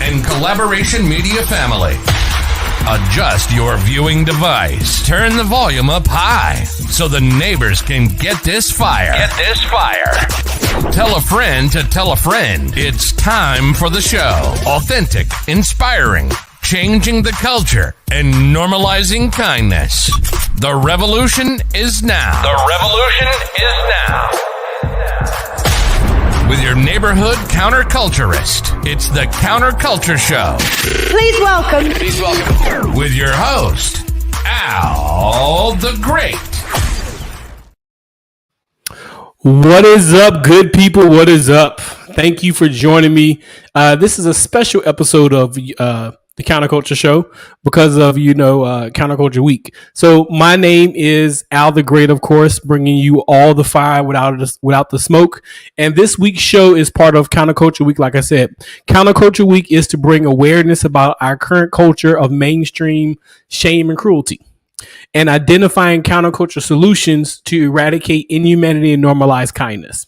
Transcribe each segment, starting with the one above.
and Collaboration Media family. Adjust your viewing device. Turn the volume up high so the neighbors can get this fire. Tell a friend to tell a friend. It's time for the show. Authentic, inspiring, changing the culture, and normalizing kindness. The revolution is now. With your neighborhood counterculturist, it's the Counterculture Show. Please welcome. With your host, Al the Great. What is up, good people? What is up? Thank you for joining me. This is a special episode of the Counterculture Show because of, Counterculture Week. So my name is Al the Great, of course, bringing you all the fire without the smoke. And this week's show is part of Counterculture Week. Like I said, Counterculture Week is to bring awareness about our current culture of mainstream shame and cruelty, and identifying counterculture solutions to eradicate inhumanity and normalize kindness.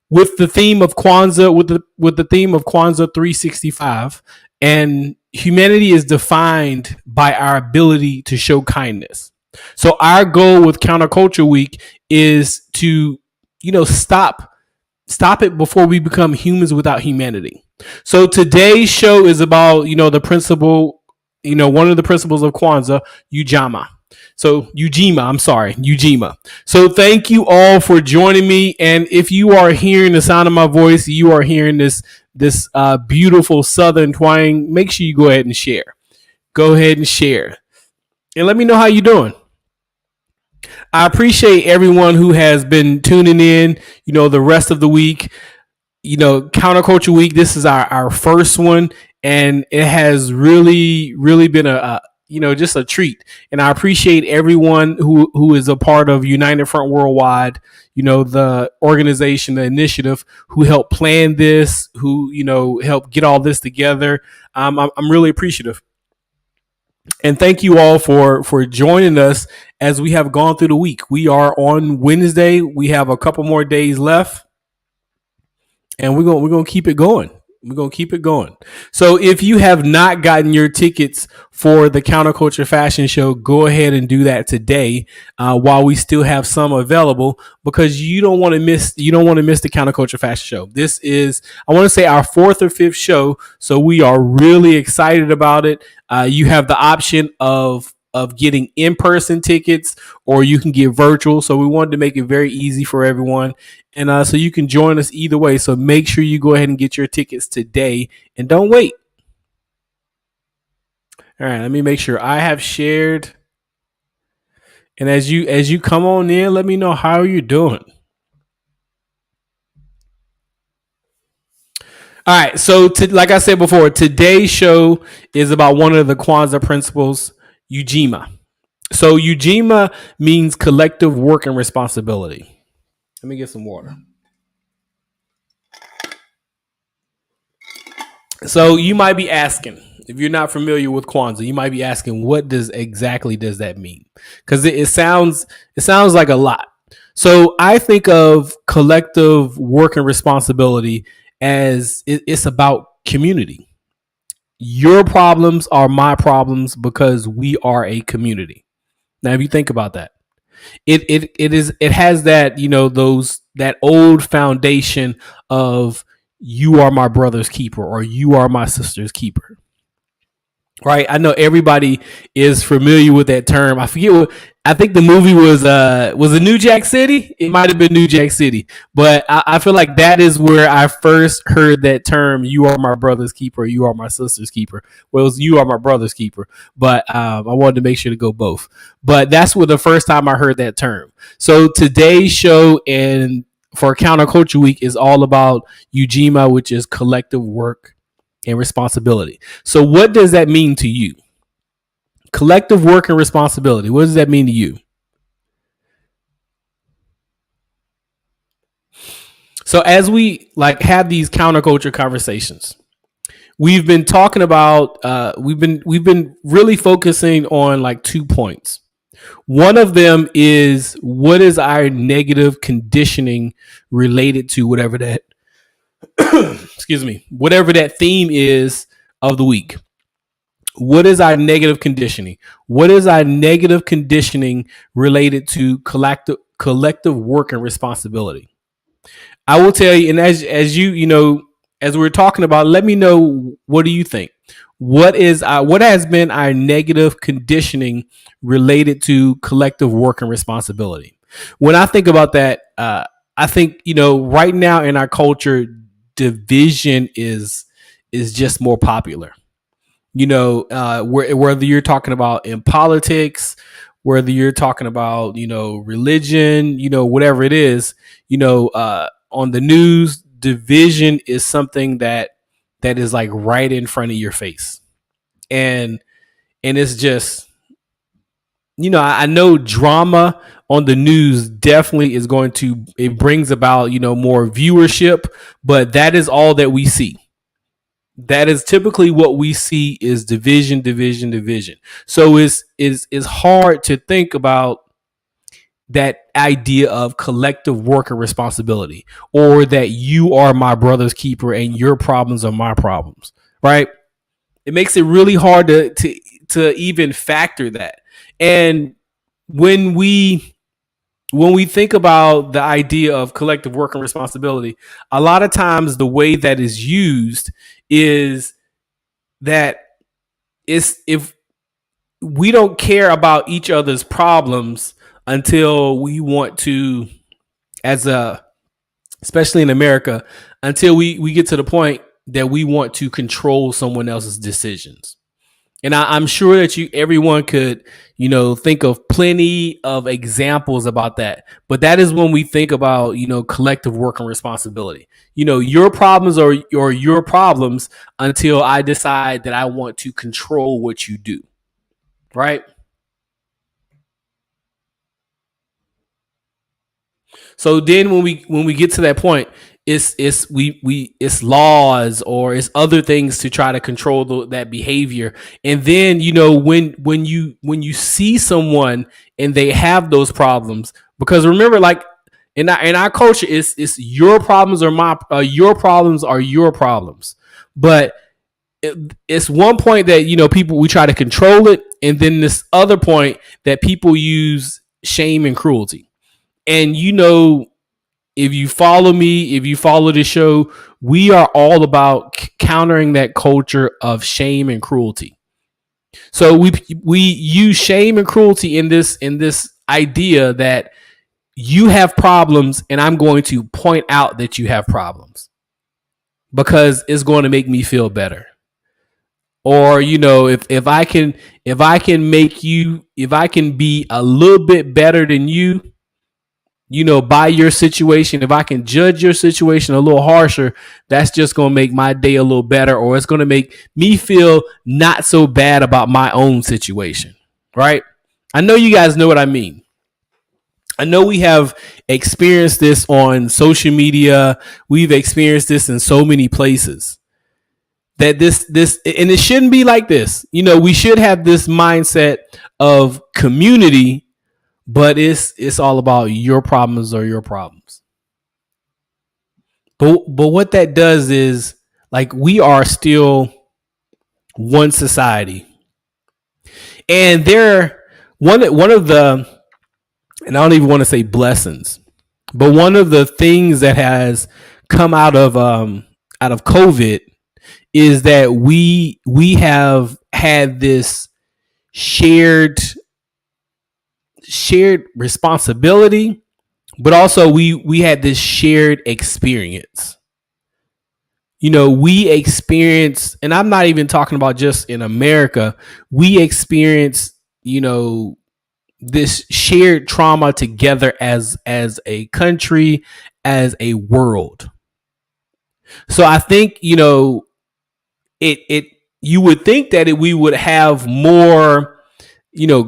With the theme of Kwanzaa, with the theme of Kwanzaa 365, and humanity is defined by our ability to show kindness. So our goal with Counterculture Week is to, stop it before we become humans without humanity. So today's show is about, the principle, one of the principles of Kwanzaa, Ujima. Ujima. So thank you all for joining me. And if you are hearing the sound of my voice, you are hearing this beautiful Southern twang, make sure you go ahead and share. And let me know how you're doing. I appreciate everyone who has been tuning in, the rest of the week. Counterculture Week, this is our first one, and it has really, really been just a treat. And I appreciate everyone who is a part of United Front Worldwide, the organization, the initiative, who helped plan this, who, helped get all this together. I'm really appreciative. And thank you all for joining us as we have gone through the week. We are on Wednesday. We have a couple more days left, and we're going to keep it going. So if you have not gotten your tickets for the Counterculture Fashion Show, go ahead and do that today while we still have some available, because you don't want to miss the Counterculture Fashion Show. This is, I want to say, our fourth or fifth show, so we are really excited about it. You have the option of getting in-person tickets, or you can get virtual. So we wanted to make it very easy for everyone. And so you can join us either way. So make sure you go ahead and get your tickets today and don't wait. All right, let me make sure I have shared. And as you come on in, let me know how you're doing. All right, so like I said before, today's show is about one of the Kwanzaa principles, Ujima. So Ujima means collective work and responsibility. Let me get some water. So you might be asking, if you're not familiar with Kwanzaa, you might be asking, what exactly does that mean? Because it sounds like a lot. So I think of collective work and responsibility as it's about community. Your problems are my problems because we are a community. Now, if you think about that, it has that, that old foundation of you are my brother's keeper or you are my sister's keeper. Right? I know everybody is familiar with that term. I think the movie was it New Jack City? It might have been New Jack City, but I feel like that is where I first heard that term. You are my brother's keeper. You are my sister's keeper. Well, it was you are my brother's keeper, but I wanted to make sure to go both. But that's where the first time I heard that term. So today's show and for Counterculture Week is all about Ujima, which is collective work and responsibility. So what does that mean to you? Collective work and responsibility. What does that mean to you? So as we have these counterculture conversations, we've been talking about we've been really focusing on 2 points. One of them is, what is our negative conditioning related to whatever that excuse me, whatever that theme is of the week. What is our negative conditioning? What is our negative conditioning related to collective work and responsibility? I will tell you, and as as we're talking about, let me know, what do you think? What has been our negative conditioning related to collective work and responsibility? When I think about that, I think, right now in our culture, division is just more popular. Whether you're talking about in politics, whether you're talking about, religion, whatever it is, on the news, division is something that is like right in front of your face. And it's just, I know drama on the news definitely is it brings about, more viewership, but that is all that we see. That is typically what we see, is division, division, division. So it's hard to think about that idea of collective work and responsibility, or that you are my brother's keeper and your problems are my problems, right? It makes it really hard to even factor that. And when we think about the idea of collective work and responsibility, a lot of times the way that is used is that if we don't care about each other's problems until we want to, especially in America, until we get to the point that we want to control someone else's decisions. And I'm sure that everyone could, think of plenty of examples about that. But that is when we think about, collective work and responsibility. Your problems are your problems until I decide that I want to control what you do. Right? So then when we get to that point, it's laws, or it's other things to try to control that behavior. And then, when you see someone and they have those problems, because remember, like in our culture, it's your problems are your problems are your problems. But it's one point that, people, we try to control it. And then this other point that people use shame and cruelty. And, if you follow me, if you follow the show, we are all about countering that culture of shame and cruelty. So we use shame and cruelty in this idea that you have problems and I'm going to point out that you have problems because it's going to make me feel better. Or, if I can be a little bit better than you, by your situation, if I can judge your situation a little harsher, that's just going to make my day a little better, or it's going to make me feel not so bad about my own situation, right? I know you guys know what I mean. I know we have experienced this on social media. We've experienced this in so many places. That this and it shouldn't be like this. We should have this mindset of community. But it's all about your problems are your problems. But what that does is, like, we are still one society. And one of the, and I don't even want to say blessings, but one of the things that has come out of COVID is that we have had this shared responsibility, but also we had this shared experience. We experience, and I'm not even talking about just in America, we experience, this shared trauma together as a country, as a world. So I think, you would think that we would have more,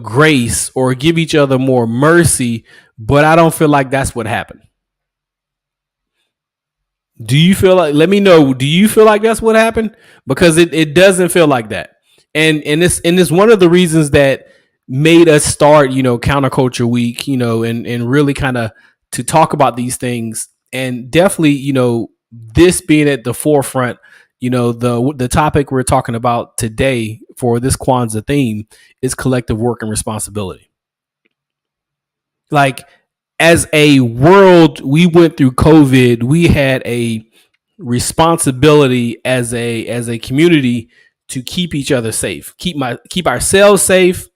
grace, or give each other more mercy, but I don't feel like that's what happened. Do you feel like, let me know, do you feel like that's what happened? Because it doesn't feel like that. And it's one of the reasons that made us start, Counterculture Week, and really kind of to talk about these things. And definitely, this being at the forefront, the topic we're talking about today for this Kwanzaa theme is collective work and responsibility. Like, as a world, we went through COVID. We had a responsibility as a community to keep each other safe, keep ourselves safe,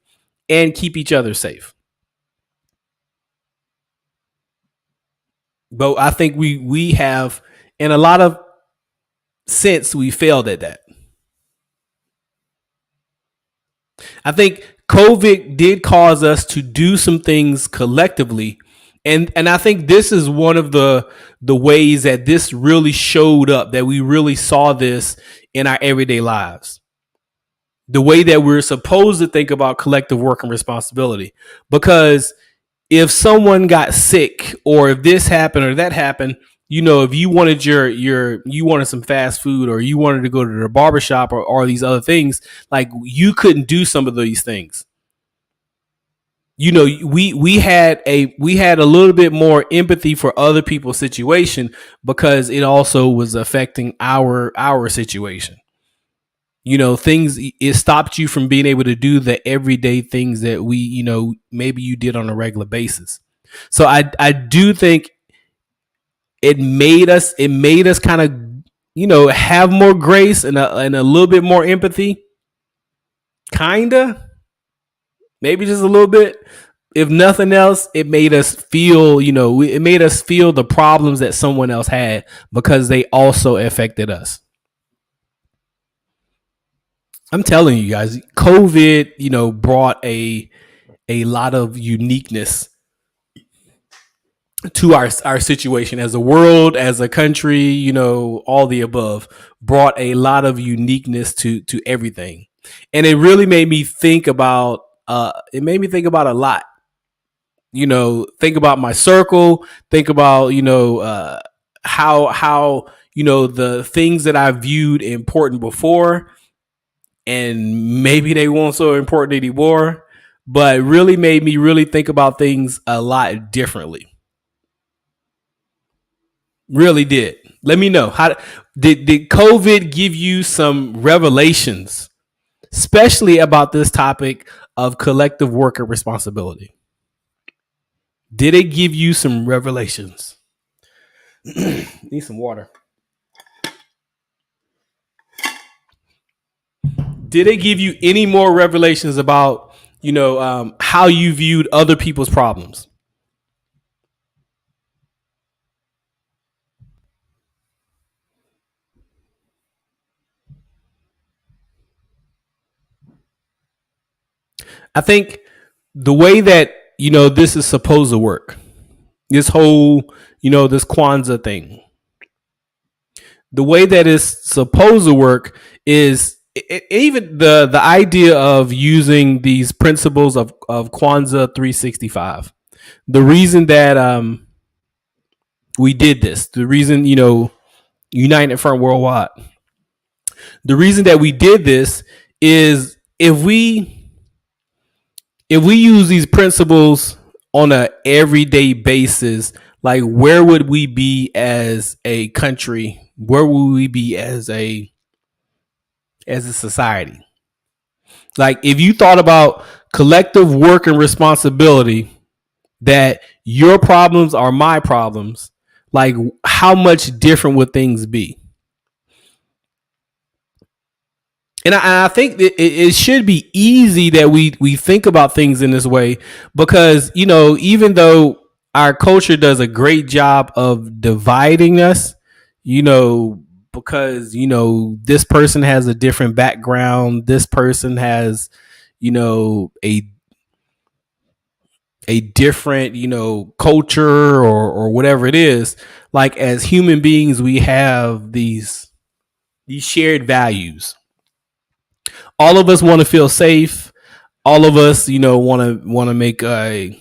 and keep each other safe. But I think we have, in a lot of sense, we failed at that. I think COVID did cause us to do some things collectively. And I think this is one of the ways that this really showed up, that we really saw this in our everyday lives. The way that we're supposed to think about collective work and responsibility. Because if someone got sick, or if this happened or that happened, if you wanted you wanted some fast food, or you wanted to go to the barbershop, or these other things, like, you couldn't do some of these things. We had a little bit more empathy for other people's situation, because it also was affecting our situation. It stopped you from being able to do the everyday things that maybe you did on a regular basis. So I do think it made us kind of, have more grace and a little bit more empathy. Kinda. Maybe just a little bit. If nothing else, it made us feel, the problems that someone else had, because they also affected us. I'm telling you guys, COVID, brought a lot of uniqueness to our situation as a world, as a country, all the above, brought a lot of uniqueness to everything. And it really made me think about, a lot. Think about my circle, think about, how the things that I viewed important before, and maybe they weren't so important anymore, but it really made me really think about things a lot differently. Really did. Let me know, how did COVID give you some revelations, especially about this topic of collective work and responsibility? Did it give you some revelations? Need some water. Did it give you any more revelations about, how you viewed other people's problems? I think the way that, this is supposed to work, this whole, this Kwanzaa thing, the way that it's supposed to work is even the idea of using these principles of Kwanzaa 365. The reason that we did this, the reason, United Front Worldwide, the reason that we did this is, if we use these principles on a everyday basis, like, where would we be as a country? Where would we be as a society? Like, if you thought about collective work and responsibility, that your problems are my problems, like, how much different would things be? And I think that it should be easy that we think about things in this way, because, even though our culture does a great job of dividing us, because, this person has a different background, this person has, a different, culture, or whatever it is. Like, as human beings, we have these shared values. All of us want to feel safe. All of us, want to make a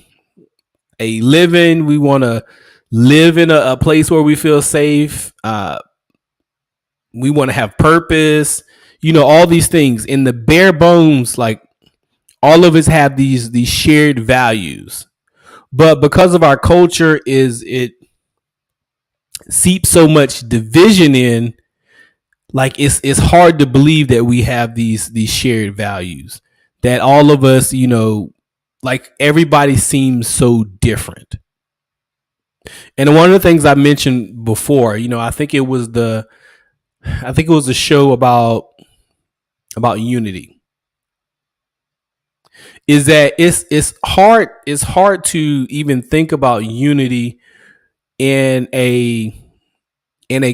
living. We want to live in a place where we feel safe. We want to have purpose. All these things in the bare bones. Like, all of us have these shared values, but because of our culture, it seeps so much division in. Like it's hard to believe that we have these shared values, that all of us, like everybody seems so different. And one of the things I mentioned before, I think it was the show about unity, is that it's hard to even think about unity in a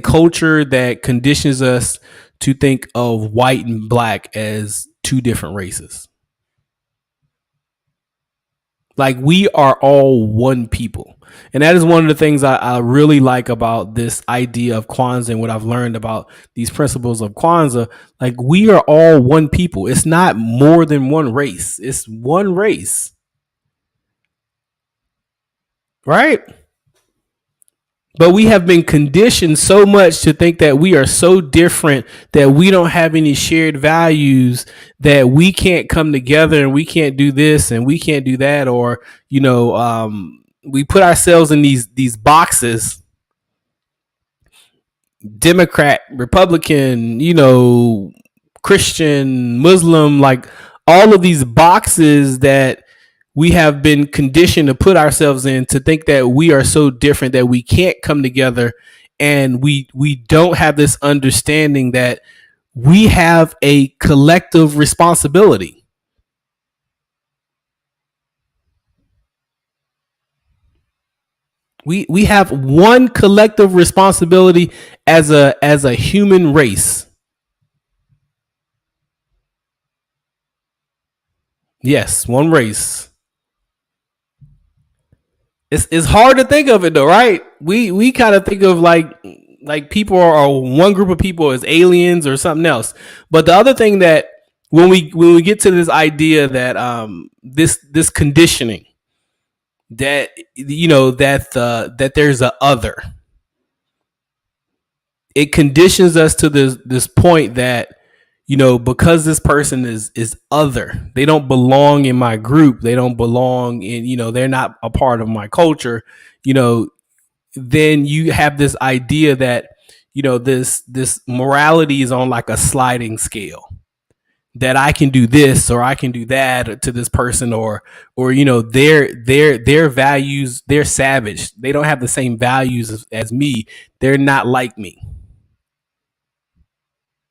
culture that conditions us to think of white and black as two different races. Like, we are all one people. And that is one of the things I really like about this idea of Kwanzaa and what I've learned about these principles of Kwanzaa. Like, we are all one people. It's not more than one race. It's one race. Right? But we have been conditioned so much to think that we are so different, that we don't have any shared values, that we can't come together and we can't do this and we can't do that. Or, we put ourselves in these boxes: Democrat, Republican, Christian, Muslim, like all of these boxes that we have been conditioned to put ourselves in, to think that we are so different that we can't come together, and we don't have this understanding that we have a collective responsibility. We have one collective responsibility as a human race. Yes, one race. It's hard to think of it though, right? We kind of think of like people are one group of people as aliens or something else. But the other thing, that when we get to this idea that this conditioning, that that there's a other, it conditions us to this point that, because this person is other, they don't belong in my group, they don't belong in, they're not a part of my culture, then you have this idea that, this morality is on like a sliding scale, that I can do this or I can do that to this person, or their values, they're savage, they don't have the same values as me, they're not like me.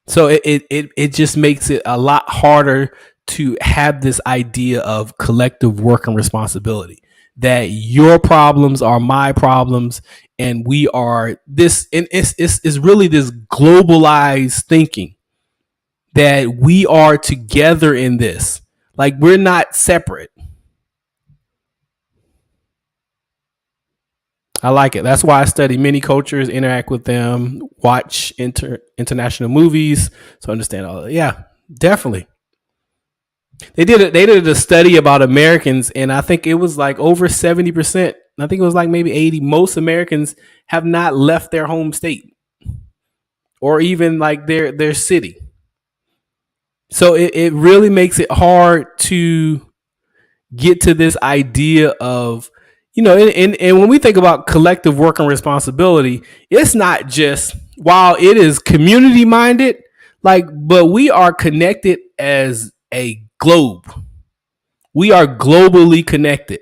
So it just makes it a lot harder to have this idea of collective work and responsibility, that your problems are my problems, and we are this, and it's really this globalized thinking that we are together in this. Like, we're not separate. I like it. That's why I study many cultures, interact with them, watch international movies, so understand all that. Yeah, definitely. They did a study about Americans, and I think it was like over 70%. I think it was like maybe 80. Most Americans have not left their home state, or even like their city. So it really makes it hard to get to this idea of, and when we think about collective work and responsibility, it's not just, while it is community minded, like, but we are connected as a globe. We are globally connected.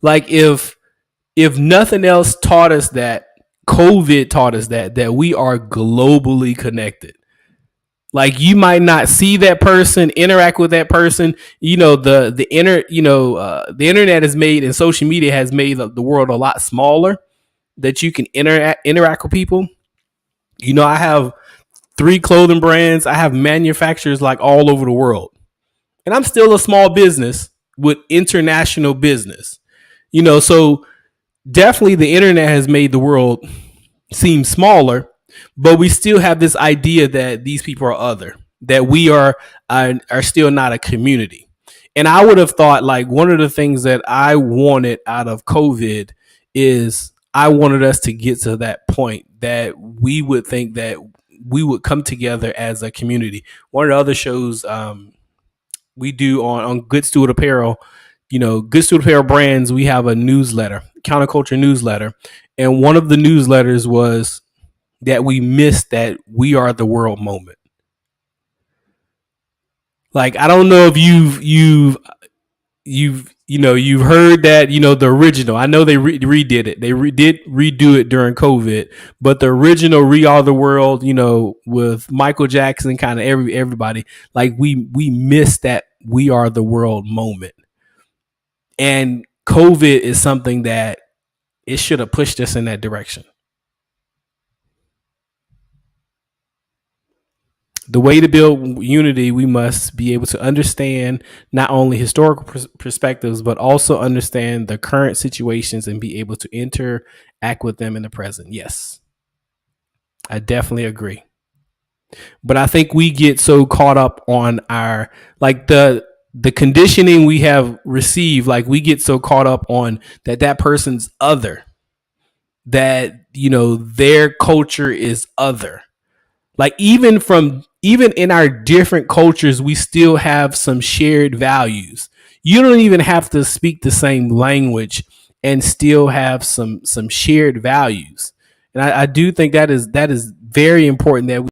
Like, if nothing else taught us that, COVID taught us that we are globally connected. Like, you might not see that person, interact with that person. The internet has made, and social media has made the world a lot smaller, that you can interact with people. I have 3 clothing brands. I have manufacturers like all over the world, and I'm still a small business with international business. So definitely the internet has made the world seem smaller, but we still have this idea that these people are other, that we are still not a community. And I would have thought, like, one of the things that I wanted out of COVID is, I wanted us to get to that point that we would think that we would come together as a community. One of the other shows we do on Good Steward Apparel, Good Steward Apparel Brands, we have a newsletter, Counterculture newsletter. And one of the newsletters was that we miss that we are the world moment. Like, I don't know if you've heard that, the original. I know they redid it. They did redo it during COVID, but the original "We Are the World," with Michael Jackson, kind of everybody, like we missed that "We Are the World" moment. And COVID is something that it should have pushed us in that direction. The way to build unity, we must be able to understand not only historical perspectives, but also understand the current situations and be able to interact with them in the present. Yes, I definitely agree. But I think we get so caught up on our, like, the conditioning we have received. Like, we get so caught up on that person's other, that their culture is other. Like, even in our different cultures, we still have some shared values. You don't even have to speak the same language and still have some shared values. And I do think that is very important, that we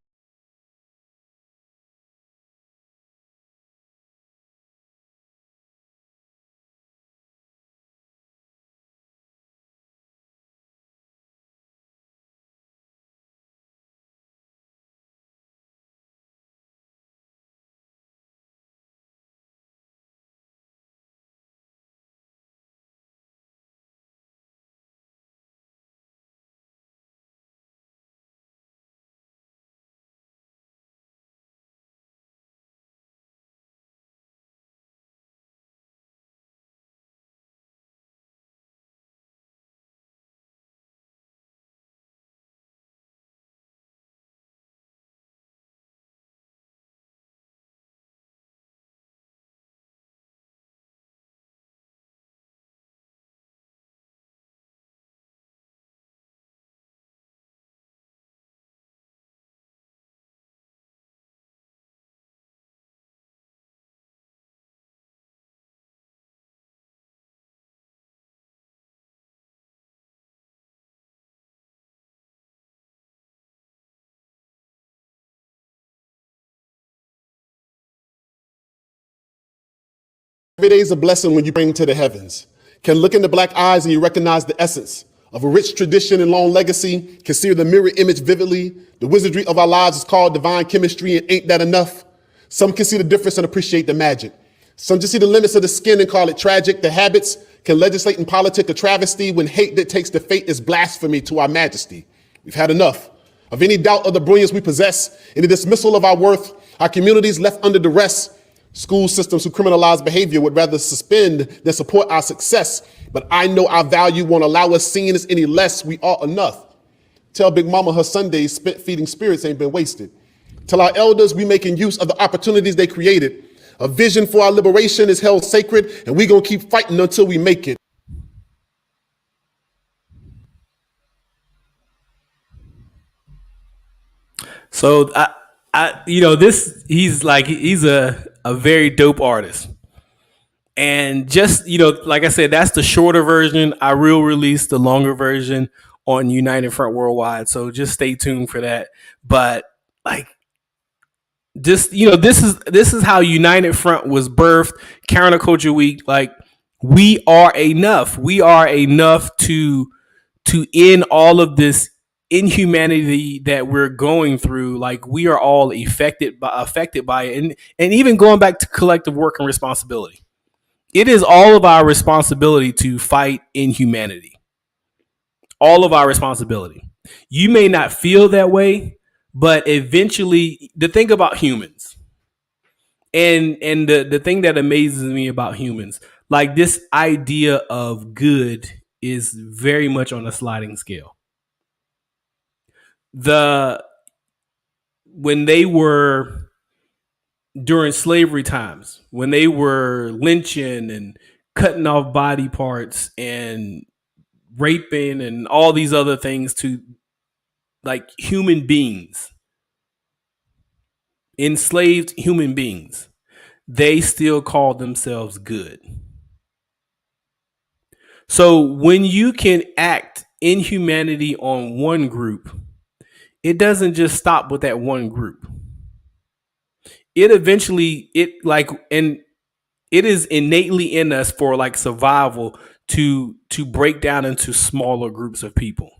Every day is a blessing when you bring to the heavens. Can look in the black eyes and you recognize the essence of a rich tradition and long legacy. Can see the mirror image vividly. The wizardry of our lives is called divine chemistry, and ain't that enough? Some can see the difference and appreciate the magic. Some just see the limits of the skin and call it tragic. The habits can legislate in politic a travesty when hate that takes the fate is blasphemy to our majesty. We've had enough of any doubt of the brilliance we possess, any dismissal of our worth, our communities left under duress. School systems who criminalize behavior would rather suspend than support our success. But I know our value won't allow us seeing us any less. We are enough. Tell Big Mama her Sundays spent feeding spirits ain't been wasted. Tell our elders we making use of the opportunities they created. A vision for our liberation is held sacred, and we gonna keep fighting until we make it. So he's a very dope artist. And just, like I said, that's the shorter version. I will release the longer version on United Front Worldwide. So just stay tuned for that. But, like, just, this is how United Front was birthed. Counterculture Week. Like, we are enough. We are enough to end all of this inhumanity that we're going through. Like, we are all affected by it. And even going back to collective work and responsibility. It is all of our responsibility to fight inhumanity. All of our responsibility. You may not feel that way, but eventually, the thing about humans, and the thing that amazes me about humans, like, this idea of good is very much on a sliding scale. When they were during slavery times, when they were lynching and cutting off body parts and raping and all these other things to, like, human beings, enslaved human beings, they still called themselves good. So when you can act inhumanity on one group, it doesn't just stop with that one group. It eventually, and it is innately in us for like survival to break down into smaller groups of people.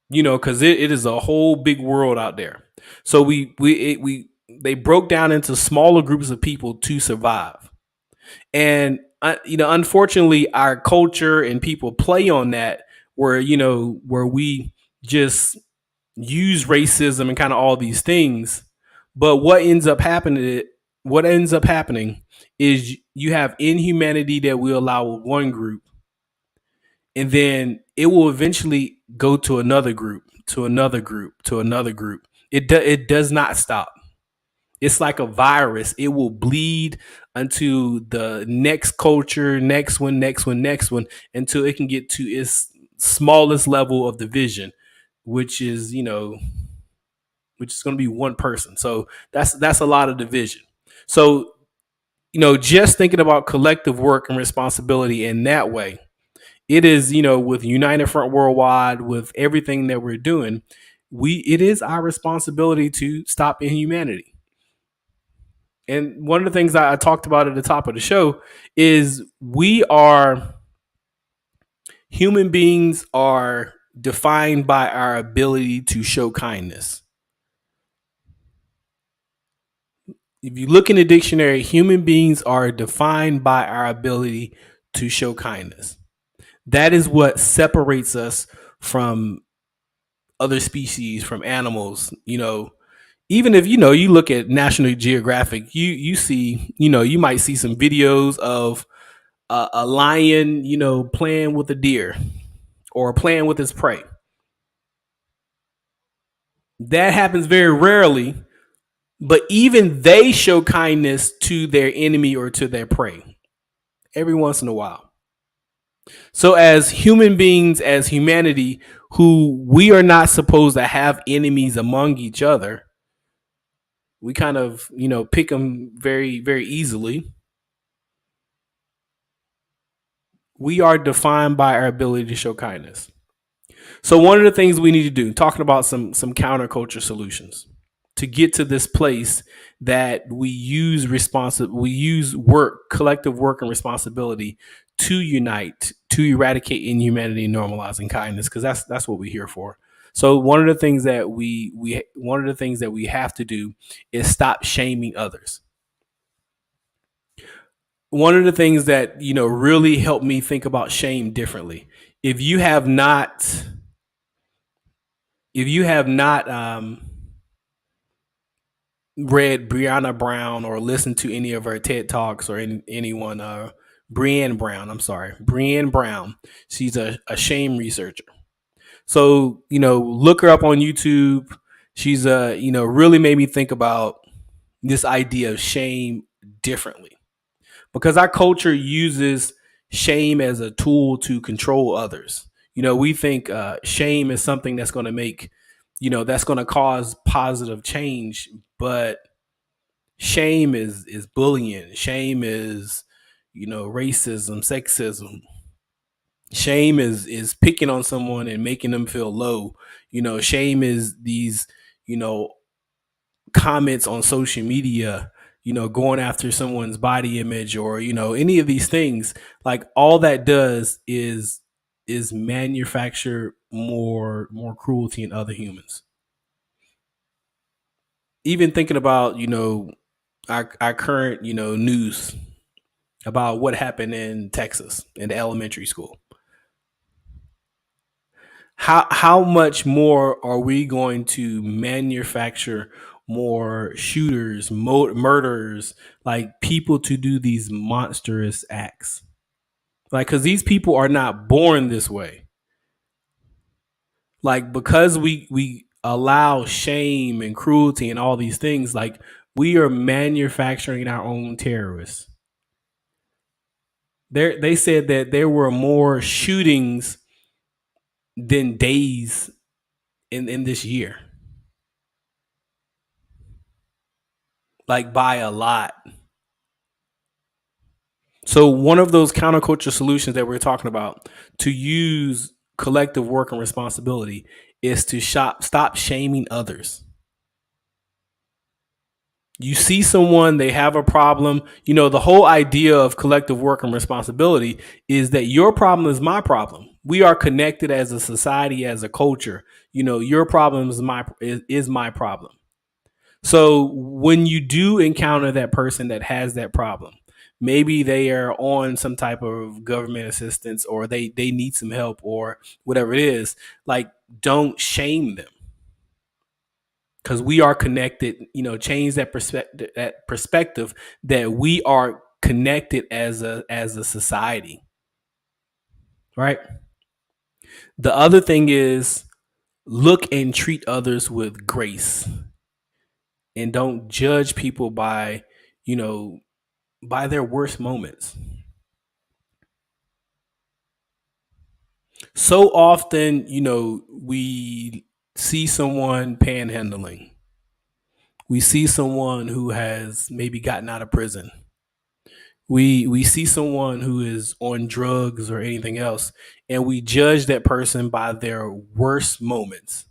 Because it is a whole big world out there. So they broke down into smaller groups of people to survive. And unfortunately, our culture and people play on that, where we just use racism and kind of all these things. But what ends up happening is you have inhumanity that we allow with one group, and then it will eventually go to another group, to another group, to another group. It does not stop. It's like a virus. It will bleed unto the next culture, next one, until it can get to its smallest level of division, which is going to be one person. So that's a lot of division. So, just thinking about collective work and responsibility in that way, it is, with United Front Worldwide, with everything that we're doing, it is our responsibility to stop inhumanity. And one of the things I talked about at the top of the show is human beings are defined by our ability to show kindness. If you look in the dictionary, human beings are defined by our ability to show kindness. That is what separates us from other species, from animals. Even if you look at National Geographic, you see, you might see some videos of a lion, playing with a deer or playing with its prey. That happens very rarely, but even they show kindness to their enemy or to their prey every once in a while. So as human beings, as humanity, who we are not supposed to have enemies among each other, we kind of, pick them very, very easily. We are defined by our ability to show kindness. So one of the things we need to do, talking about some counterculture solutions to get to this place that we use collective work and responsibility to unite, to eradicate inhumanity and normalizing kindness, because that's what we're here for. So one of the things that we have to do is stop shaming others. One of the things that really helped me think about shame differently. If you have not read Breonna Brown or listened to any of her TED Talks or anyone, Brené Brown, she's a shame researcher. So, look her up on YouTube. She's really made me think about this idea of shame differently, because our culture uses shame as a tool to control others. We think shame is something that's going to make, that's going to cause positive change, but shame is bullying. Shame is, racism, sexism. Shame is picking on someone and making them feel low. Shame is these, comments on social media, going after someone's body image, or, any of these things. Like, all that does is manufacture more cruelty in other humans. Even thinking about, our current, news about what happened in Texas in the elementary school. How much more are we going to manufacture more shooters, murderers, like people to do these monstrous acts? Like, because these people are not born this way. Like, because we allow shame and cruelty and all these things, like, we are manufacturing our own terrorists. They said that there were more shootings than days in this year. Like, by a lot. So one of those counterculture solutions that we're talking about to use collective work and responsibility is to stop shaming others. You see someone, they have a problem. The whole idea of collective work and responsibility is that your problem is my problem. We are connected as a society, as a culture. Your problem is my problem. So when you do encounter that person that has that problem, maybe they are on some type of government assistance, or they need some help, or whatever it is, like, don't shame them. Because we are connected, change that perspective that we are connected as a society, right? The other thing is, look and treat others with grace, and don't judge people by their worst moments. So often, we see someone panhandling. We see someone who has maybe gotten out of prison. We see someone who is on drugs or anything else, and we judge that person by their worst moments.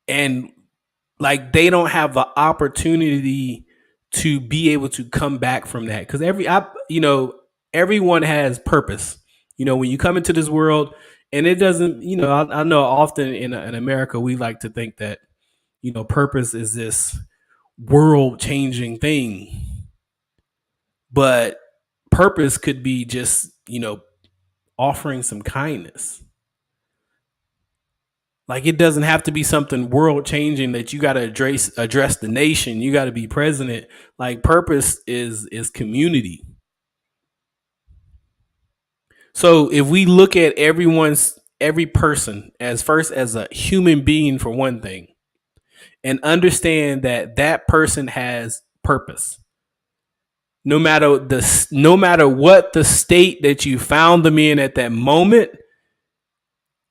And like, they don't have the opportunity to be able to come back from that, because everyone has purpose. When you come into this world, and it doesn't, I know often in America we like to think that purpose is this world changing thing, but purpose could be just offering some kindness. Like, it doesn't have to be something world changing that you got to address the nation. You got to be president. Like, purpose is community. So if we look at every person as first as a human being, for one thing, and understand that person has purpose, no matter what the state that you found them in at that moment,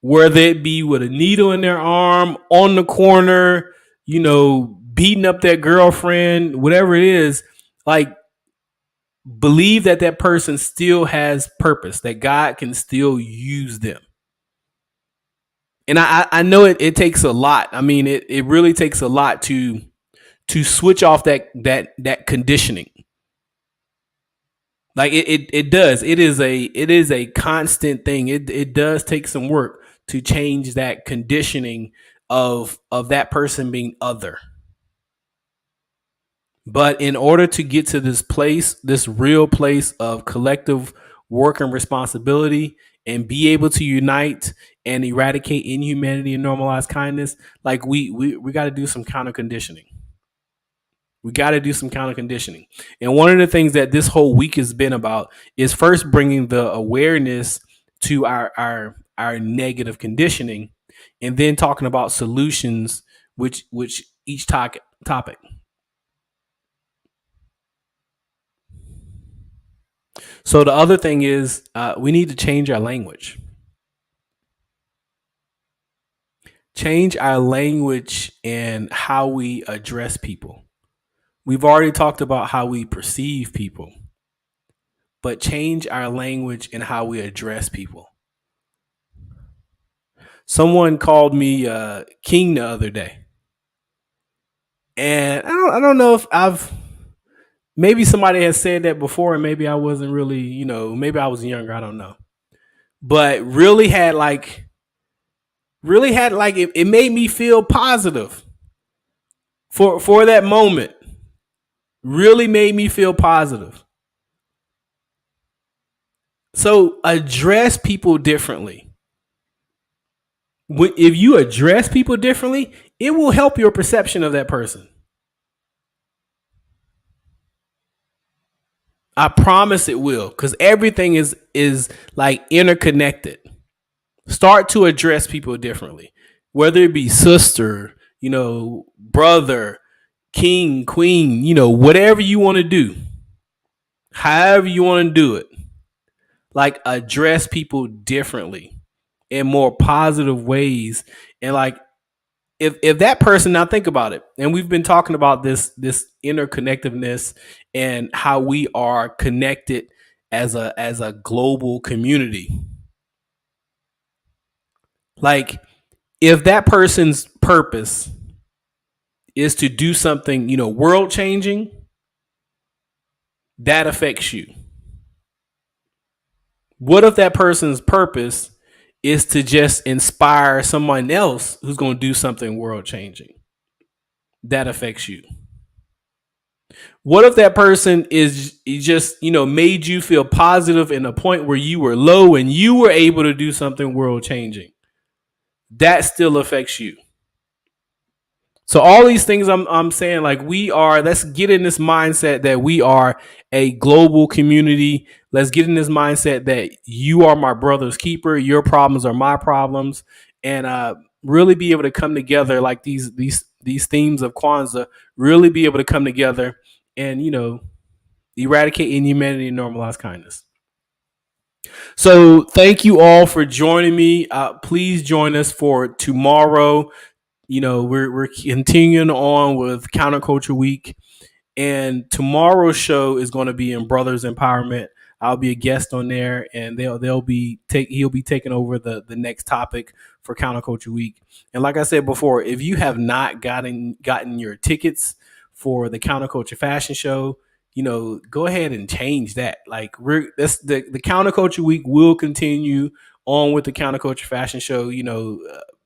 whether it be with a needle in their arm, on the corner, beating up their girlfriend, whatever it is, like, believe that person still has purpose, that God can still use them. And I know it takes a lot. I mean, it really takes a lot to switch off that conditioning. Like, it does. It is a constant thing. It does take some work to change that conditioning of that person being other. But in order to get to this real place of collective work and responsibility, and be able to unite and eradicate inhumanity and normalize kindness, like, we got to do some counter conditioning. We got to do some counter conditioning. And one of the things that this whole week has been about is first bringing the awareness to our negative conditioning, and then talking about solutions, which each topic. So the other thing is, we need to change our language. Change our language and how we address people. We've already talked about how we perceive people, but change our language and how we address people. Someone called me king the other day, and I don't know if maybe somebody has said that before, and maybe I wasn't really, maybe I was younger, I don't know, but really had like it made me feel positive for that moment. Really made me feel positive. So address people differently. If you address people differently, it will help your perception of that person. I promise it will, because everything is like interconnected. Start to address people differently, whether it be sister, brother, king, queen, whatever you want to do, however you want to do it. Like, address people differently in more positive ways. And like, if that person, now think about it, and we've been talking about this interconnectedness and how we are connected as a global community. Like, if that person's purpose is to do something, world changing, that affects you. What if that person's purpose is to just inspire someone else who's going to do something world changing? That affects you. What if that person is just, made you feel positive in a point where you were low and you were able to do something world changing? That still affects you. So all these things I'm saying, like, let's get in this mindset that we are a global community. Let's get in this mindset that you are my brother's keeper. Your problems are my problems, and really be able to come together like these themes of Kwanzaa. Really be able to come together and eradicate inhumanity and normalize kindness. So thank you all for joining me. Please join us for tomorrow. We're continuing on with Counterculture Week, and tomorrow's show is going to be in Brothers Empowerment. I'll be a guest on there, and he'll be taking over the next topic for Counterculture Week. And like I said before, if you have not gotten your tickets for the Counterculture Fashion Show, go ahead and change that. Like, the Counterculture Week will continue on with the Counterculture Fashion Show.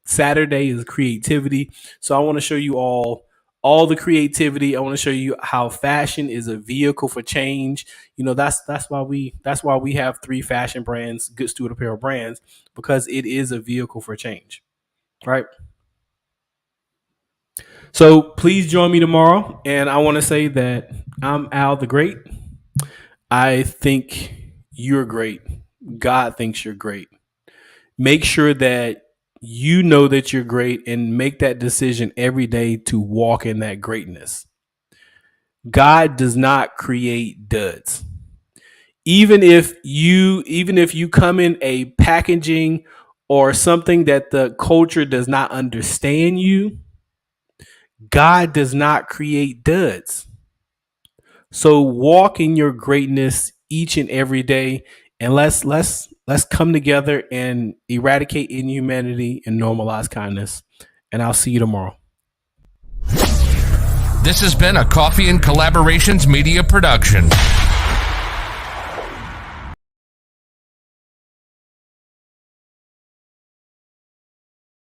Saturday is creativity. So I want to show you all the creativity. I want to show you how fashion is a vehicle for change. That's why we have 3 fashion brands, Good Steward Apparel brands, because it is a vehicle for change. Right? So please join me tomorrow. And I want to say that I'm Al the Great. I think you're great. God thinks you're great. Make sure that you know that you're great and make that decision every day to walk in that greatness. God does not create duds. Even if you come in a packaging or something that the culture does not understand you, God does not create duds. So walk in your greatness each and every day, and let's come together and eradicate inhumanity and normalize kindness. And I'll see you tomorrow. This has been a Coffee and Collaborations media production.